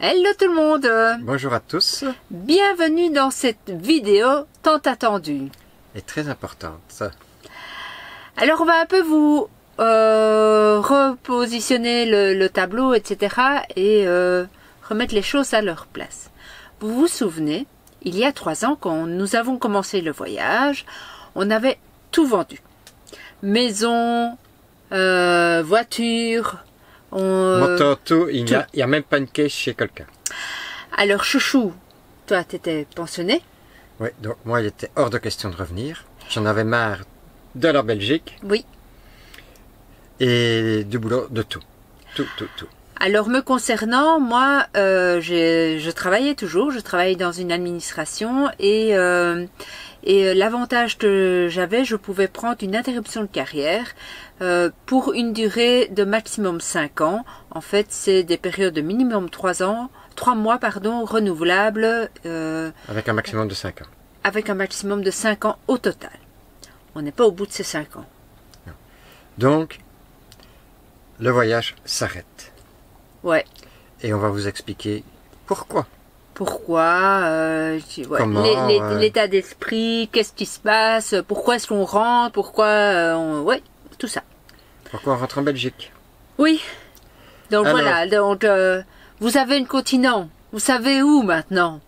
Hello tout le monde. Bonjour à tous. Bienvenue dans cette vidéo tant attendue. Et très importante. Alors on va un peu vous repositionner le tableau, etc. et remettre les choses à leur place. Vous vous souvenez, il y a 3 ans, quand nous avons commencé le voyage, on avait tout vendu. Maison, voiture, Moto, tout, il n'y a même pas une caisse chez quelqu'un. Alors chouchou, toi t'étais pensionné. Oui, donc moi il était hors de question de revenir. J'en avais marre de la Belgique. Oui. Et du boulot, de tout. Tout. Alors me concernant, moi je travaillais toujours, je travaillais dans une administration et l'avantage que j'avais, je pouvais prendre une interruption de carrière pour une durée de maximum 5 ans. En fait, c'est des périodes de minimum 3 mois, renouvelables. Avec un maximum de 5 ans. Avec un maximum de 5 ans au total. On n'est pas au bout de ces 5 ans. Non. Donc, le voyage s'arrête. Ouais. Et on va vous expliquer pourquoi. Pourquoi, Comment, l'état d'esprit, qu'est-ce qui se passe, pourquoi est-ce qu'on rentre, pourquoi, ouais, tout ça. Pourquoi on rentre en Belgique? Oui. Donc alors, voilà, donc vous avez un continent, vous savez où maintenant?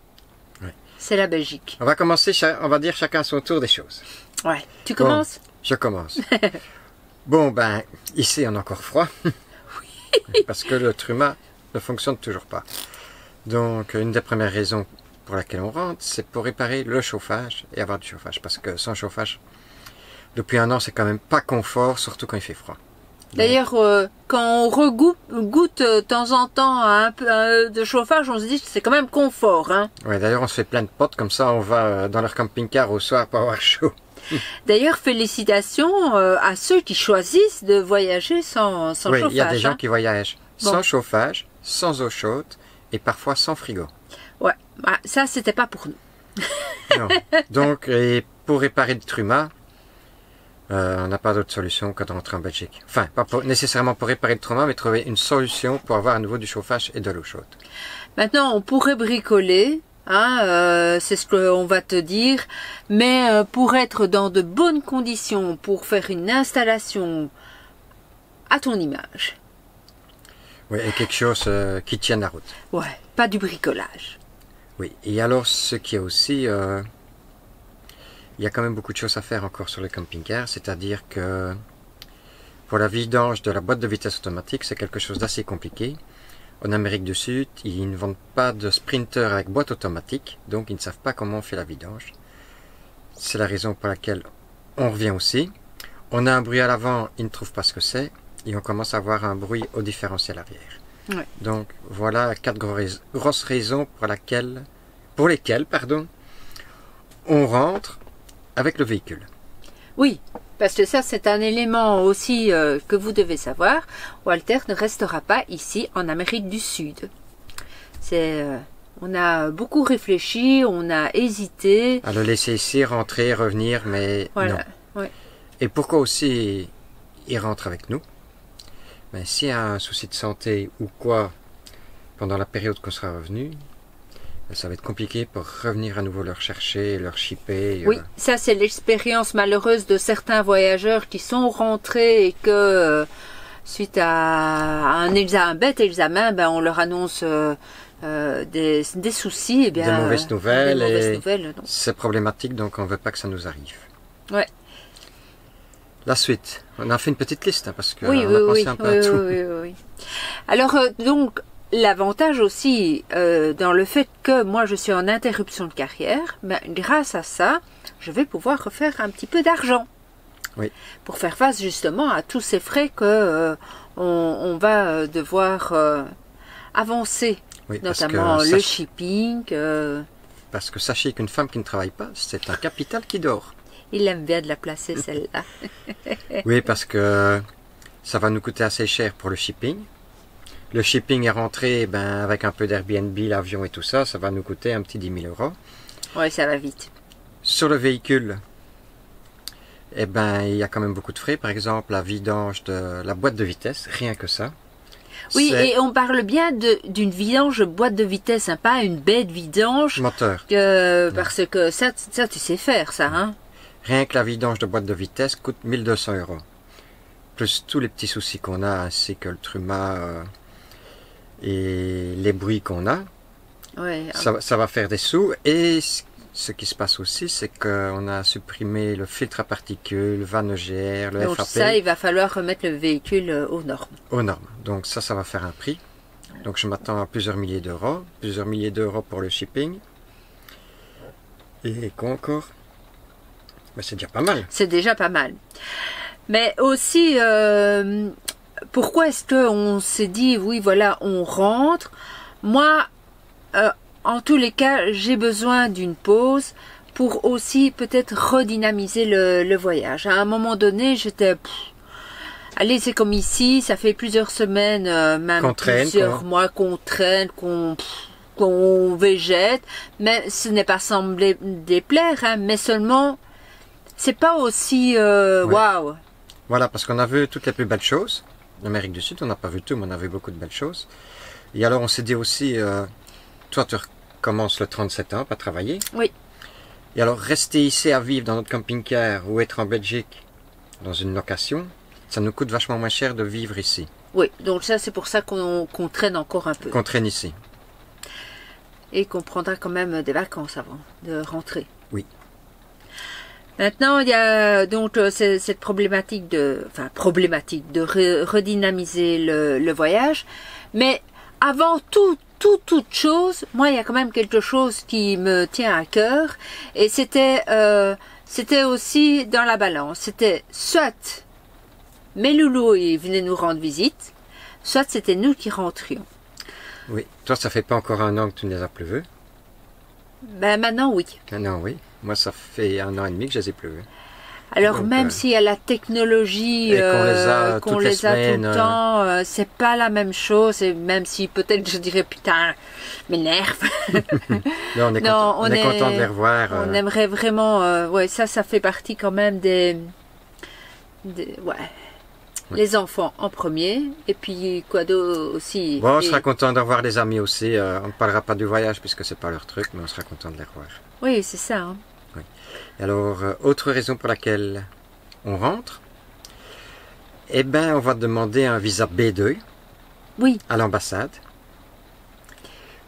Oui. C'est la Belgique. On va commencer, on va dire chacun à son tour des choses. Ouais. Tu commences? Bon, je commence. Bon, ben, ici on a encore froid. Oui. Parce que le truma ne fonctionne toujours pas. Donc, une des premières raisons pour laquelle on rentre, c'est pour réparer le chauffage et avoir du chauffage. Parce que sans chauffage, depuis 1 an, c'est quand même pas confort, surtout quand il fait froid. D'ailleurs, quand on goûte de temps en temps à un peu de chauffage, on se dit que c'est quand même confort. Hein. Ouais, d'ailleurs, on se fait plein de potes, comme ça, on va dans leur camping-car au soir pour avoir chaud. D'ailleurs, félicitations à ceux qui choisissent de voyager sans chauffage. Oui, il y a des gens qui voyagent sans Bon. chauffage, sans eau chaude et parfois sans frigo. Ouais, bah, ça, c'était pas pour nous. Non. Donc, et pour réparer le truma, on n'a pas d'autre solution que de rentrer en Belgique. Enfin, pas nécessairement pour réparer le trauma, mais trouver une solution pour avoir à nouveau du chauffage et de l'eau chaude. Maintenant, on pourrait bricoler, hein, c'est ce qu'on va te dire, mais pour être dans de bonnes conditions, pour faire une installation à ton image. Oui, et quelque chose qui tienne la route. Ouais, pas du bricolage. Oui, et alors ce qui est aussi... il y a quand même beaucoup de choses à faire encore sur les camping-cars, c'est-à-dire que pour la vidange de la boîte de vitesse automatique, c'est quelque chose d'assez compliqué. En Amérique du Sud, ils ne vendent pas de sprinter avec boîte automatique, donc ils ne savent pas comment on fait la vidange. C'est la raison pour laquelle on revient aussi. On a un bruit à l'avant, ils ne trouvent pas ce que c'est, et on commence à avoir un bruit au différentiel arrière. Ouais. Donc voilà 4 grosses raisons pour lesquelles on rentre avec le véhicule. Oui, parce que ça, c'est un élément aussi que vous devez savoir. Walter ne restera pas ici en Amérique du Sud. On a beaucoup réfléchi, on a hésité. À le laisser ici, rentrer, revenir, mais voilà. non. Ouais. Et pourquoi aussi il rentre avec nous? Ben, s'il y a un souci de santé ou quoi, pendant la période qu'on sera revenu, ça va être compliqué pour revenir à nouveau leur chercher, leur shipper. Oui, ça c'est l'expérience malheureuse de certains voyageurs qui sont rentrés et que suite à un bête examen, ben, on leur annonce des soucis. Et bien, des mauvaises nouvelles. Donc. C'est problématique, donc on ne veut pas que ça nous arrive. Ouais. La suite, on a fait une petite liste, hein, parce qu'on oui, a pensé un peu à tout. Oui. Alors, donc, l'avantage aussi dans le fait que moi je suis en interruption de carrière, ben, grâce à ça, je vais pouvoir refaire un petit peu d'argent. Oui. Pour faire face justement à tous ces frais que on va devoir avancer. Oui, notamment le shipping. Parce que sachez qu'une femme qui ne travaille pas, c'est un capital qui dort. Il aime bien de la placer celle-là. Oui, parce que ça va nous coûter assez cher pour le shipping. Le shipping est rentré, ben, avec un peu d'Airbnb, l'avion et tout ça, ça va nous coûter un petit 10 000 €. Oui, ça va vite. Sur le véhicule, eh ben, il y a quand même beaucoup de frais. Par exemple, la vidange de la boîte de vitesse, rien que ça. Oui, c'est et on parle bien d'une vidange boîte de vitesse, hein, pas une bête vidange. moteur. Parce que ça, tu sais faire, ça, hein. Rien que la vidange de boîte de vitesse coûte 1200 €. Plus tous les petits soucis qu'on a, ainsi que le truma et les bruits qu'on a. Ouais. Ça va faire des sous. Et ce qui se passe aussi, c'est qu'on a supprimé le filtre à particules, le van EGR, le Donc FAP ça, il va falloir remettre le véhicule aux normes. aux normes. Donc ça va faire un prix. Donc je m'attends à plusieurs milliers d'euros. Plusieurs milliers d'euros pour le shipping. Et quoi encore? Mais c'est déjà pas mal. C'est déjà pas mal. Mais aussi, pourquoi est-ce qu'on s'est dit, oui, voilà, on rentre. Moi, en tous les cas, j'ai besoin d'une pause pour aussi peut-être redynamiser le voyage. À un moment donné, j'étais... Allez, c'est comme ici, ça fait plusieurs semaines, même plusieurs mois qu'on traîne, qu'on végète. Mais ce n'est pas sans me déplaire, hein, mais seulement, c'est pas aussi waouh. Voilà, parce qu'on a vu toutes les plus belles choses. L'Amérique du Sud, on n'a pas vu tout, mais on a vu beaucoup de belles choses. Et alors, on s'est dit aussi, toi, tu recommences le 30 septembre à travailler. Oui. Et alors, rester ici à vivre dans notre camping-car ou être en Belgique dans une location, ça nous coûte vachement moins cher de vivre ici. Oui, donc ça, c'est pour ça qu'on traîne encore un peu. Qu'on traîne ici. Et qu'on prendra quand même des vacances avant de rentrer. Oui. Maintenant, il y a donc cette problématique de redynamiser le voyage. Mais avant toute chose, moi, il y a quand même quelque chose qui me tient à cœur. Et c'était aussi dans la balance. C'était soit mes loulous, ils venaient nous rendre visite, soit c'était nous qui rentrions. Oui. Toi, ça fait pas encore un an que tu ne les as plus vus? Ben maintenant, oui. Non, oui. Moi, ça fait 1 an et demi que je les ai plus vus. Alors donc, même s'il y a la technologie, et qu'on les a qu'on toutes les les semaines, a tout le temps, c'est pas la même chose. Et même si peut-être je dirais putain, m'énerve. Non, on est content de les revoir. On aimerait vraiment, ouais, ça fait partie quand même des ouais. Oui. Les enfants en premier, et puis quoi d'autre aussi. Bon, on sera content de revoir les amis aussi. On ne parlera pas du voyage puisque c'est pas leur truc, mais on sera content de les revoir. Oui, c'est ça. Hein. Oui. Alors, autre raison pour laquelle on rentre, eh ben, on va demander un visa B2 Oui. à l'ambassade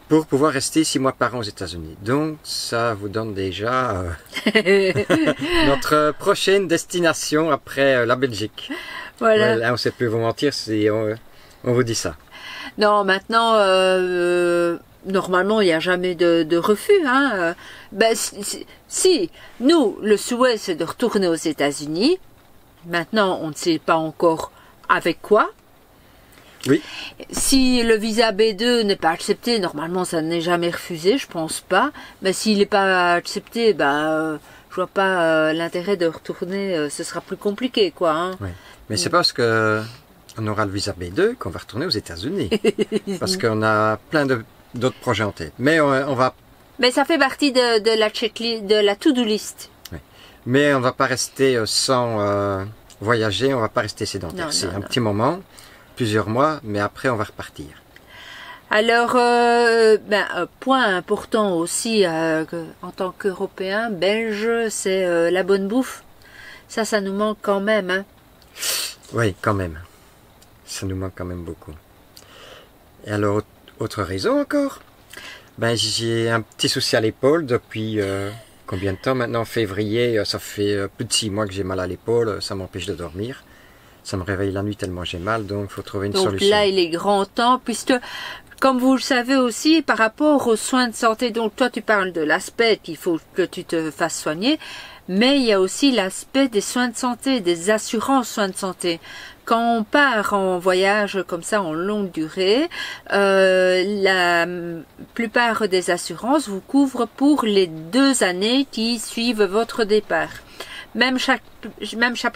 pour pouvoir rester 6 mois par an aux États-Unis. Donc, ça vous donne déjà notre prochaine destination après la Belgique. Voilà. Ouais, là, on ne sait plus vous mentir si on vous dit ça. Non, maintenant, normalement, il n'y a jamais de refus. Hein. Ben, si, nous, le souhait, c'est de retourner aux États-Unis. Maintenant, on ne sait pas encore avec quoi. Oui. Si le visa B2 n'est pas accepté, normalement, ça n'est jamais refusé, je pense pas. Mais s'il n'est pas accepté, je vois pas l'intérêt de retourner. Ce sera plus compliqué, quoi. Hein. Oui. Mais c'est parce que on aura le visa B2 qu'on va retourner aux États-Unis. Parce qu'on a plein d'autres projets en tête. Mais on va... Mais ça fait partie de la checklist, de la to-do list. Oui. Mais on va pas rester sans voyager, on va pas rester sédentaire. C'est un petit moment, plusieurs mois, mais après on va repartir. Alors, point important aussi en tant qu'Européens, Belges, c'est la bonne bouffe. Ça nous manque quand même. Hein. Oui, quand même. Ça nous manque quand même beaucoup. Et alors, autre raison encore? Ben, j'ai un petit souci à l'épaule depuis combien de temps maintenant? En février, ça fait plus de 6 mois que j'ai mal à l'épaule, ça m'empêche de dormir. Ça me réveille la nuit tellement j'ai mal, donc il faut trouver une solution. Donc là, il est grand temps, puisque, comme vous le savez aussi, par rapport aux soins de santé, donc toi tu parles de l'aspect qu'il faut que tu te fasses soigner, mais il y a aussi l'aspect des soins de santé, des assurances soins de santé. Quand on part en voyage comme ça en longue durée, la plupart des assurances vous couvrent pour les 2 années qui suivent votre départ. même chaque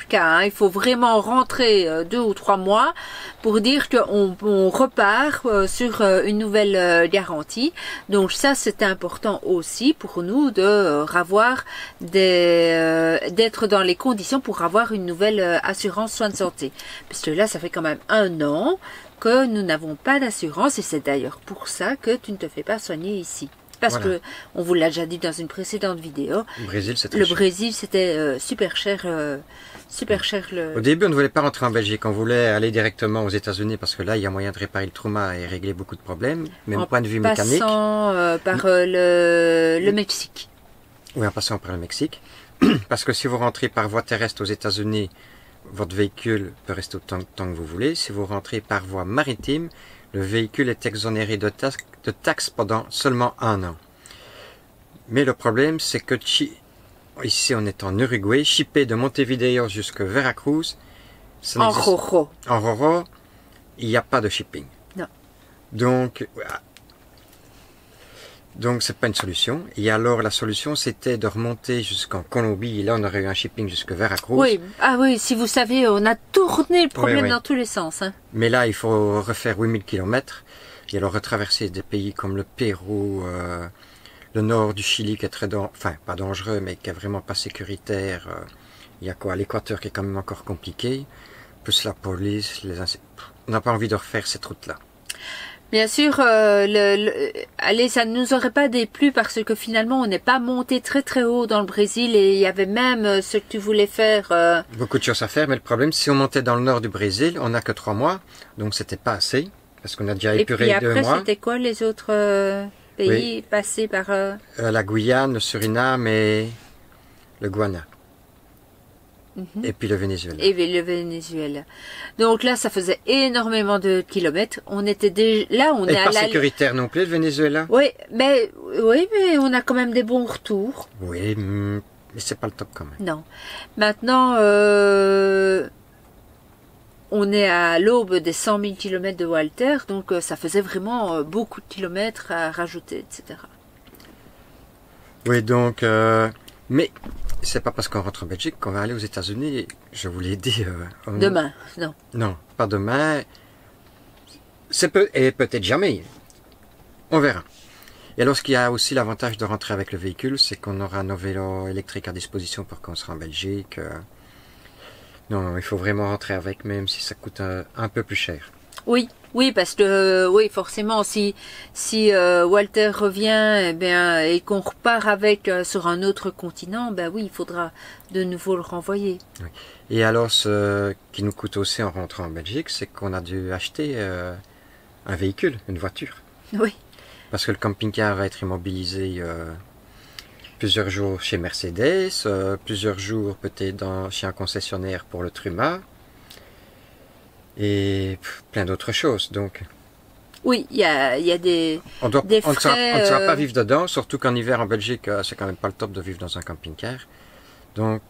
cas, hein, il faut vraiment rentrer 2 ou 3 mois pour dire qu'on repart sur une nouvelle garantie. Donc ça, c'est important aussi pour nous de avoir d'être dans les conditions pour avoir une nouvelle assurance soins de santé. Parce que là, ça fait quand même 1 an que nous n'avons pas d'assurance et c'est d'ailleurs pour ça que tu ne te fais pas soigner ici. Parce que, on vous l'a déjà dit dans une précédente vidéo, le Brésil c'était super cher. Au début, on ne voulait pas rentrer en Belgique, on voulait aller directement aux États-Unis parce que là, il y a moyen de réparer le trauma et régler beaucoup de problèmes, même point de vue mécanique. En passant par le Mexique. Oui, en passant par le Mexique. Parce que si vous rentrez par voie terrestre aux États-Unis, votre véhicule peut rester autant de temps que vous voulez. Si vous rentrez par voie maritime, le véhicule est exonéré de taxes pendant seulement 1 an. Mais le problème, c'est que ici on est en Uruguay, shipper de Montevideo jusqu'à Veracruz, en Roro, il n'y a pas de shipping. Non. Donc c'est pas une solution. Et alors la solution c'était de remonter jusqu'en Colombie. Et là on aurait eu un shipping jusqu'à Veracruz. Oui, si vous savez, on a tourné le problème dans tous les sens. Hein. Mais là il faut refaire 8000 km. Et alors retraverser des pays comme le Pérou, le nord du Chili qui est pas dangereux mais qui est vraiment pas sécuritaire. Il y a quoi, l'Équateur qui est quand même encore compliqué. Plus la police, on n'a pas envie de refaire cette route-là. Bien sûr, allez, ça ne nous aurait pas déplu parce que finalement on n'est pas monté très très haut dans le Brésil et il y avait même ce que tu voulais faire. Beaucoup de choses à faire, mais le problème, si on montait dans le nord du Brésil, on n'a que 3 mois, donc c'était pas assez parce qu'on a déjà épuré 2 mois. Et puis après, c'était quoi les autres pays passés par la Guyane, le Suriname et le Guyana. Et puis le Venezuela. Et le Venezuela. Donc là, ça faisait énormément de kilomètres. On était là, on et est pas sécuritaire non plus, le Venezuela. Oui, mais on a quand même des bons retours. Oui, mais c'est pas le top quand même. Non. Maintenant, on est à l'aube des 100 000 kilomètres de Walter, donc ça faisait vraiment beaucoup de kilomètres à rajouter, etc. Oui, donc, mais c'est pas parce qu'on rentre en Belgique qu'on va aller aux États-Unis. Je vous l'ai dit. Demain, non. Non, pas demain. Et peut-être jamais. On verra. Et alors, ce qui a aussi l'avantage de rentrer avec le véhicule, c'est qu'on aura nos vélos électriques à disposition pour qu'on sera en Belgique. Non, il faut vraiment rentrer avec, même si ça coûte un peu plus cher. Oui, parce que forcément, si Walter revient, et qu'on repart avec sur un autre continent, il faudra de nouveau le renvoyer. Oui. Et alors, ce qui nous coûte aussi en rentrant en Belgique, c'est qu'on a dû acheter un véhicule, une voiture. Oui. Parce que le camping-car va être immobilisé plusieurs jours chez Mercedes, plusieurs jours peut-être chez un concessionnaire pour le Truma. Et plein d'autres choses, donc. Oui, il y a des frais. On ne sera pas vivre dedans, surtout qu'en hiver en Belgique, c'est quand même pas le top de vivre dans un camping-car. Donc,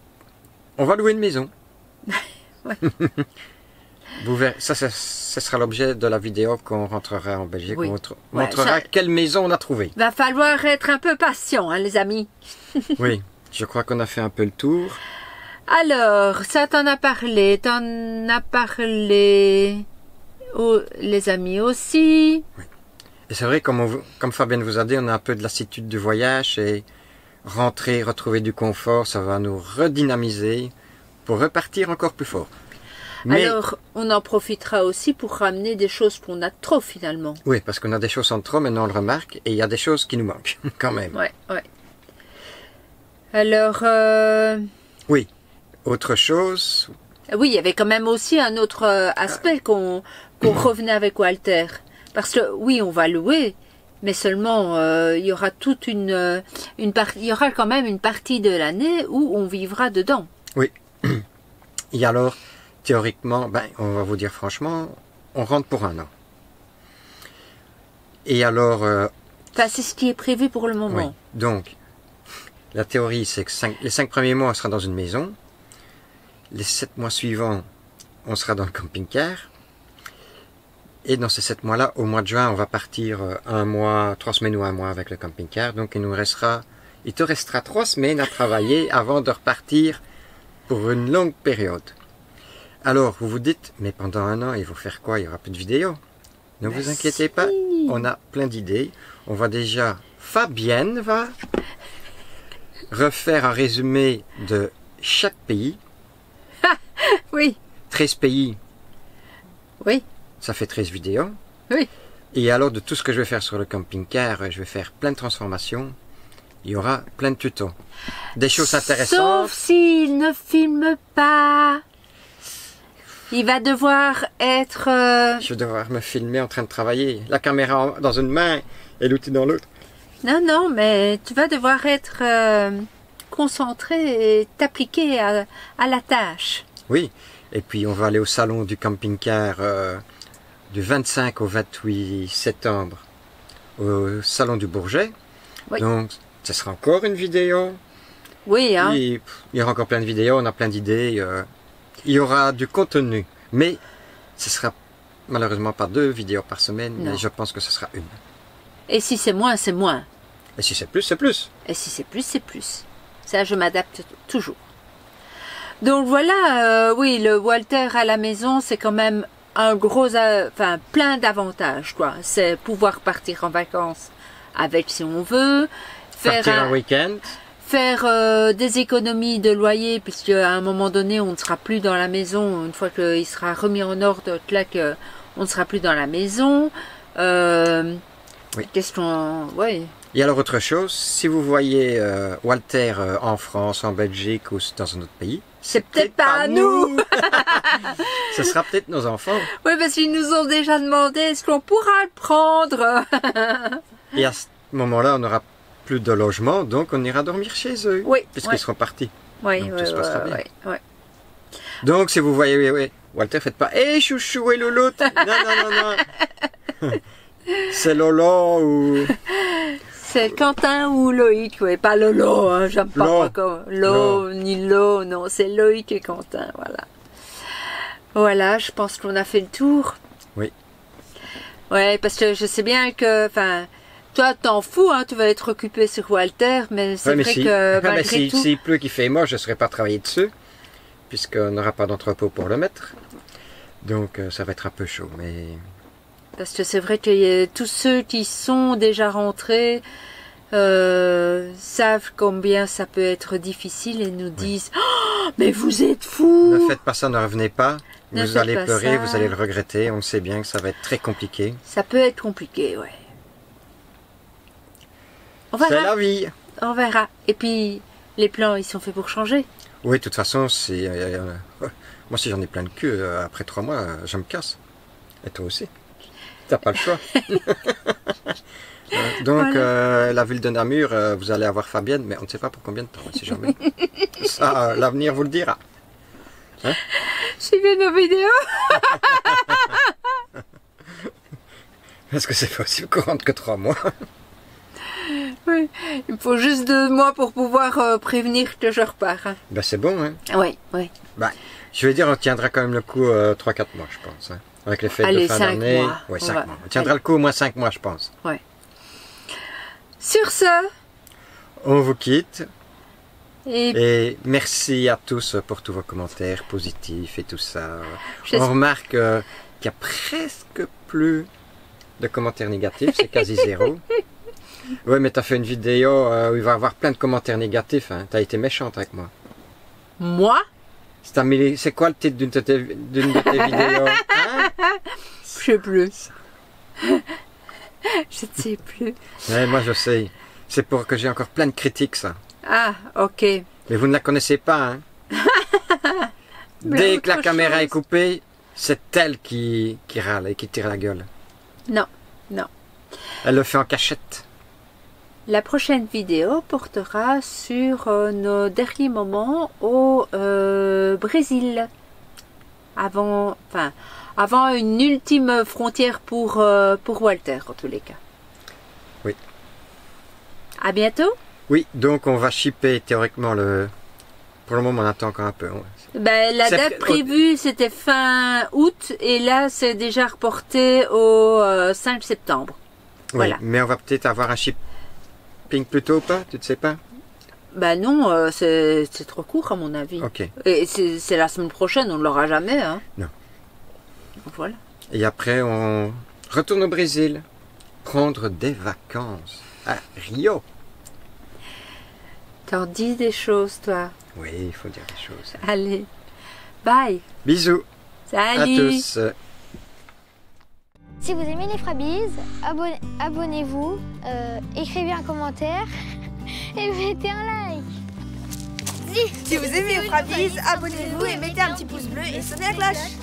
on va louer une maison. Vous verrez, ça sera l'objet de la vidéo qu'on rentrera en Belgique. Oui. On montrera quelle maison on a trouvée. Va falloir être un peu patient, hein, les amis. Oui, je crois qu'on a fait un peu le tour. Alors, ça t'en a parlé, les amis aussi. Oui. Et c'est vrai, comme Fabienne vous a dit, on a un peu de lassitude du voyage et rentrer, retrouver du confort, ça va nous redynamiser pour repartir encore plus fort. Mais, alors, on en profitera aussi pour ramener des choses qu'on a trop finalement. Oui, parce qu'on a des choses en trop, maintenant on le remarque, et il y a des choses qui nous manquent, quand même. Ouais. Alors... Oui. Autre chose. Oui, il y avait quand même aussi un autre aspect qu'on revenait avec Walter. Parce que oui, on va louer, mais seulement il y aura toute il y aura quand même une partie de l'année où on vivra dedans. Oui. Et alors, théoriquement, on va vous dire franchement, on rentre pour 1 an. Et alors... c'est ce qui est prévu pour le moment. Oui. Donc, la théorie, c'est que les 5 premiers mois, on sera dans une maison. Les 7 mois suivants, on sera dans le camping-car. Et dans ces 7 mois-là, au mois de juin, on va partir 1 mois, 3 semaines ou 1 mois avec le camping-car. Donc il te restera 3 semaines à travailler avant de repartir pour une longue période. Alors, vous vous dites, mais pendant un an, ils vont faire quoi? Il n'y aura plus de vidéos. Ne vous inquiétez pas, on a plein d'idées. On va déjà, Fabienne va refaire un résumé de chaque pays. Oui. 13 pays, Oui. ça fait 13 vidéos. Oui. Et alors, de tout ce que je vais faire sur le camping-car, je vais faire plein de transformations. Il y aura plein de tutos. Des choses intéressantes. Sauf s'il ne filme pas. Il va devoir être... Je vais devoir me filmer en train de travailler. La caméra dans une main et l'outil dans l'autre. Non, non, mais tu vas devoir être concentré et t'appliquer à la tâche. Oui. Et puis, on va aller au salon du camping-car du 25 au 28 septembre au salon du Bourget. Oui. Donc, ce sera encore une vidéo. Oui, hein. Il y aura encore plein de vidéos, on a plein d'idées. Il y aura du contenu, mais ce sera malheureusement pas 2 vidéos par semaine, Non. mais je pense que ce sera une. Et si c'est moins, c'est moins. Et si c'est plus, c'est plus. Et si c'est plus, c'est plus. Ça, je m'adapte toujours. Donc voilà, oui, le Walter à la maison, c'est quand même un gros, enfin plein d'avantages, quoi. C'est pouvoir partir en vacances avec si on veut, Partir un week-end. faire des économies de loyer, puisque à un moment donné, on ne sera plus dans la maison. Une fois qu'il sera remis en ordre, clac, on ne sera plus dans la maison. Oui. Question, ouais. Et alors autre chose, si vous voyez Walter en France, en Belgique ou dans un autre pays, C'est peut-être pas à nous. Ce sera peut-être nos enfants. Oui, parce qu'ils nous ont déjà demandé est-ce qu'on pourra le prendre. Et à ce moment-là, on n'aura plus de logement, donc on ira dormir chez eux. Oui, Puisqu'ils ouais. seront partis. Oui, Donc, oui, tout se passera bien. oui. Donc si vous voyez Walter, faites pas hé chouchou et louloute. Non, non, non, non. C'est Lolo ou... C'est Quentin ou Loïc, oui, pas Lolo, hein, j'aime pas Lo. moi comme Lo, ni Lo, non, c'est Loïc et Quentin, voilà. Voilà, je pense qu'on a fait le tour. Oui. Ouais, parce que je sais bien que, enfin, toi t'en fous, hein, tu vas être occupé sur Walter, mais c'est Ouais, mais vrai si, que mais malgré tout... s'il pleut, qu'il fait moche, je ne serai pas travailler dessus, puisqu'on n'aura pas d'entrepôt pour le mettre. Donc ça va être un peu chaud, mais... Parce que c'est vrai que tous ceux qui sont déjà rentrés savent combien ça peut être difficile et nous disent oh, mais vous êtes fous. Ne faites pas ça, ne revenez pas. Ne Vous faites allez pas pleurer, ça. vous allez le regretter. On sait bien que ça va être très compliqué. Ça peut être compliqué, ouais. On C'est verra. la vie. On verra. Et puis les plans, ils sont faits pour changer. Oui, de toute façon, c'est... moi, si j'en ai plein de cul, après 3 mois, je me casse. Et toi aussi. T'as pas le choix. Donc, Voilà. la ville de Namur, vous allez avoir Fabienne, mais on ne sait pas pour combien de temps, si jamais. Ça, l'avenir vous le dira. Hein? Suivez nos vidéos. Parce que c'est pas aussi courant que 3 mois. Oui. Il faut juste 2 mois pour pouvoir prévenir que je repars. Hein. Ben, c'est bon, hein. Oui, oui. Ben, je veux dire, on tiendra quand même le coup 3-4 mois, je pense. Hein. Avec les fêtes Allez, de fin 5 d'année. mois. Ouais, On 5 va- mois. On tiendra le coup au moins 5 mois, je pense. Sur ce, On vous quitte. et Et merci à tous pour tous vos commentaires positifs et tout ça. J'espère- On remarque qu'il n'y a presque plus de commentaires négatifs, c'est quasi zéro. Ouais, mais t'as fait une vidéo où il va y avoir plein de commentaires négatifs. Hein. T'as été méchante avec moi. moi, C'est quoi le titre d'une de tes vidéos? Hein? je sais plus. Je ne sais plus. Ouais, moi je sais. C'est pour que j'ai encore plein de critiques, ça. Ah, ok. Mais vous ne la connaissez pas, hein? Mais Dès que la autre caméra chose. est coupée, c'est elle qui râle et qui tire la gueule. Non, non. Elle le fait en cachette. La prochaine vidéo portera sur nos derniers moments au Brésil. Avant une ultime frontière pour Walter, en tous les cas. Oui. À bientôt. Oui, donc on va shipper théoriquement le... Pour le moment, on attend encore un peu. Ben, la C'est date pré- prévue, c'était fin août, et là, c'est déjà reporté au 5 septembre. Oui, Voilà. mais on va peut-être avoir un shipping plus tôt ou pas? Tu ne sais pas? Bah non, c'est trop court à mon avis. Ok. Et c'est la semaine prochaine, on ne l'aura jamais. Hein. Non. Voilà. Et après, on retourne au Brésil, prendre des vacances à Rio. T'en dis des choses, toi. Oui, il faut dire des choses. Allez, bye. Bisous Salut. à tous. Si vous aimez les Frabiz, abonnez-vous, écrivez un commentaire et mettez un like. Si vous aimez les Frabiz, abonnez-vous et mettez un petit pouce bleu et sonnez la cloche.